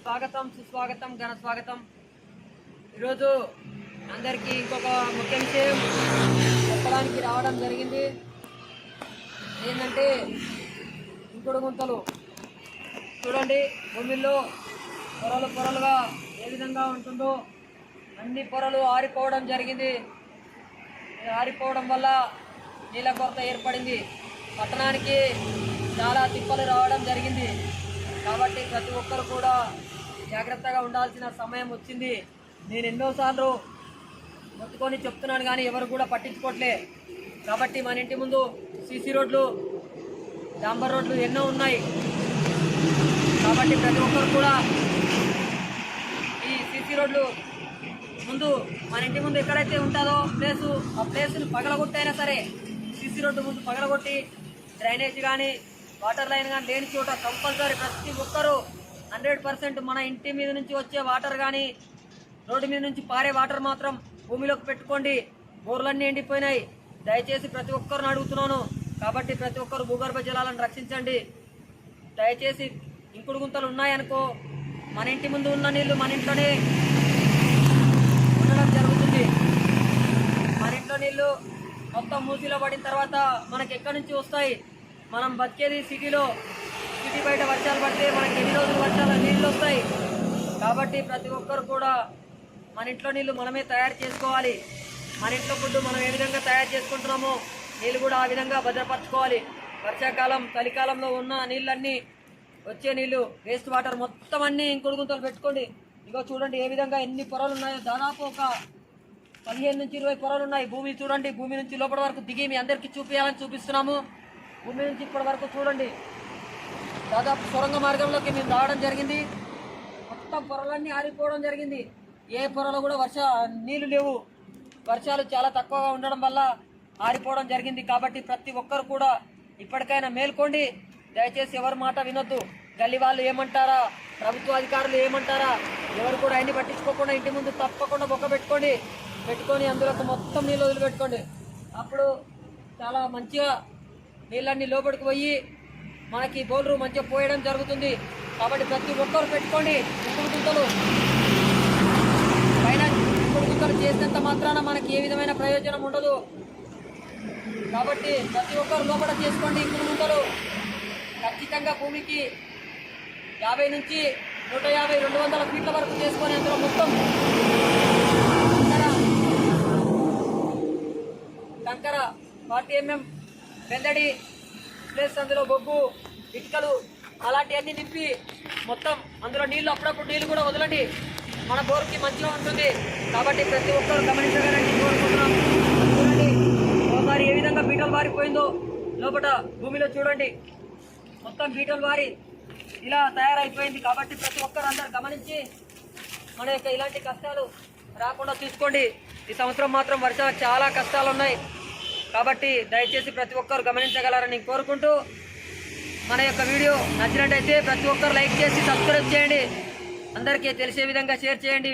స్వాగతం సుస్వాగతం ఘన స్వాగతం. ఈరోజు అందరికీ ఇంకొక ముఖ్య విషయం చెప్పడానికి రావడం జరిగింది. ఏంటంటే ఇంకుడు గుంతలు చూడండి. భూమిలో పొరలు పొరలుగా ఏ విధంగా ఉంటుందో అన్ని పొరలు ఆరిపోవడం జరిగింది. ఆరిపోవడం వల్ల నీళ్ళ కొరత ఏర్పడింది. పట్టణానికి చాలా తిప్పలు రావడం జరిగింది. కాబట్టి ప్రతి ఒక్కరు కూడా జాగ్రత్తగా ఉండాల్సిన సమయం వచ్చింది. నేను ఎన్నోసార్లు మొత్తుకొని చెప్తున్నాను కానీ ఎవరు కూడా పట్టించుకోవట్లే. కాబట్టి మన ఇంటి ముందు సీసీ రోడ్లు, డాంబర్ రోడ్లు ఎన్నో ఉన్నాయి. కాబట్టి ప్రతి ఒక్కరు కూడా ఈ సీసీ రోడ్లు ముందు మన ఇంటి ముందు ఎక్కడైతే ఉంటుందో ఆ ప్లేస్ను పగలగొట్టైనా సరే సీసీ రోడ్డు ముందు పగలగొట్టి డ్రైనేజ్ కానీ వాటర్ లైన్ కానీ లేని చోట కంపల్సరీ ప్రతి ఒక్కరూ 100% మన ఇంటి మీద నుంచి వచ్చే వాటర్ కానీ రోడ్డు మీద నుంచి పారే వాటర్ మాత్రం భూమిలోకి పెట్టుకోండి. బోర్లన్నీ ఎండిపోయినాయి. దయచేసి ప్రతి ఒక్కరిని అడుగుతున్నాను. కాబట్టి ప్రతి ఒక్కరు భూగర్భ జలాలను రక్షించండి. దయచేసి ఇంకుడు గుంతలు ఉన్నాయనుకో మన ఇంటి ముందు ఉన్న నీళ్లు మన ఇంట్లోనే ఉండడం జరుగుతుంది. మన ఇంట్లో నీళ్లు మొత్తం మూసిలో పడిన తర్వాత మనకి ఎక్కడి నుంచి వస్తాయి? మనం బతికేది సిటీలో. సిటీ బయట వర్షాలు పడితే మనకి ఎన్ని రోజులు వర్షాలు నీళ్ళు వస్తాయి. కాబట్టి ప్రతి ఒక్కరు కూడా మన ఇంట్లో నీళ్ళు మనమే తయారు చేసుకోవాలి. మన ఇంట్లో ఫుడ్ మనం ఏ విధంగా తయారు చేసుకుంటున్నామో నీళ్ళు కూడా ఆ విధంగా భద్రపరచుకోవాలి. వర్షాకాలం చలికాలంలో ఉన్న నీళ్ళన్నీ వచ్చే నీళ్ళు వేస్ట్ వాటర్ మొత్తం అన్నీ ఇంకుడు గుంతలు పెట్టుకోండి. ఇగో చూడండి ఏ విధంగా ఎన్ని పొరలు ఉన్నాయో. దాదాపు ఒక 15 నుంచి 20 పొరలు ఉన్నాయి. భూమి చూడండి. భూమి నుంచి లోపల వరకు దిగి మీ అందరికీ చూపిస్తున్నాము. భూమి నుంచి ఇప్పటి వరకు చూడండి. దాదాపు సొరంగ మార్గంలోకి మేము రావడం జరిగింది. మొత్తం పొరలన్నీ ఆరిపోవడం జరిగింది. ఏ పొరలో కూడా నీళ్లు లేవు. వర్షాలు చాలా తక్కువగా ఉండడం వల్ల ఆరిపోవడం జరిగింది. కాబట్టి ప్రతి ఒక్కరు కూడా ఇప్పటికైనా మేల్కోండి. దయచేసి ఎవరి మాట వినొద్దు. గల్లీ వాళ్ళు ఏమంటారా, ప్రభుత్వ అధికారులు ఏమంటారా, ఎవరు కూడా అన్ని పట్టించుకోకుండా ఇంటి ముందు తప్పకుండా బొక్క పెట్టుకొని అందులోకి మొత్తం నీళ్ళు వదిలిపెట్టుకోండి. అప్పుడు చాలా మంచిగా నీళ్ళన్నీ లోపలికి పోయి మనకి బోర్లు మంచిగా పోయడం జరుగుతుంది. కాబట్టి ప్రతి ఒక్కరు పెట్టుకోండి ఇంకుడు గుంతలు. పైన ఇంకుడు గుంతలు చేసినంత మాత్రాన మనకి ఏ విధమైన ప్రయోజనం ఉండదు. కాబట్టి ప్రతి ఒక్కరు లోపల చేసుకోండి ఇంకుడు గుంతలు. ఖచ్చితంగా భూమికి 50 నుంచి 150, 200 ఫీట్ల వరకు చేసుకొని అందులో మొత్తం కంకర 40 mm బెందడి ప్లస్ అందులో బొగ్గు, ఇటుకలు అలాంటివన్నీ నింపి మొత్తం అందులో నీళ్లు అప్పుడప్పుడు నీళ్లు కూడా వదలండి. మన బోర్కి మంచిగా ఉంటుంది. కాబట్టి ప్రతి ఒక్కరు గమనించగలని కోరుకుంటున్నాం. చూడండి ఒకసారి ఏ విధంగా బీటలు వారిపోయిందో లోపల భూమిలో చూడండి. మొత్తం బీటలు వారి ఇలా తయారైపోయింది. కాబట్టి ప్రతి ఒక్కరు అందరు గమనించి మన యొక్క ఇలాంటి కష్టాలు రాకుండా చూసుకోండి. ఈ సంవత్సరం మాత్రం వర్షాలు చాలా కష్టాలు ఉన్నాయి. కాబట్టి దయచేసి ప్రతి ఒక్కరు గమనించగలరని కోరుకుంటూ మన యొక్క వీడియో నచ్చినట్టయితే ప్రతి ఒక్కరు లైక్ చేసి సబ్స్క్రైబ్ చేయండి. అందరికీ తెలిసే విధంగా షేర్ చేయండి.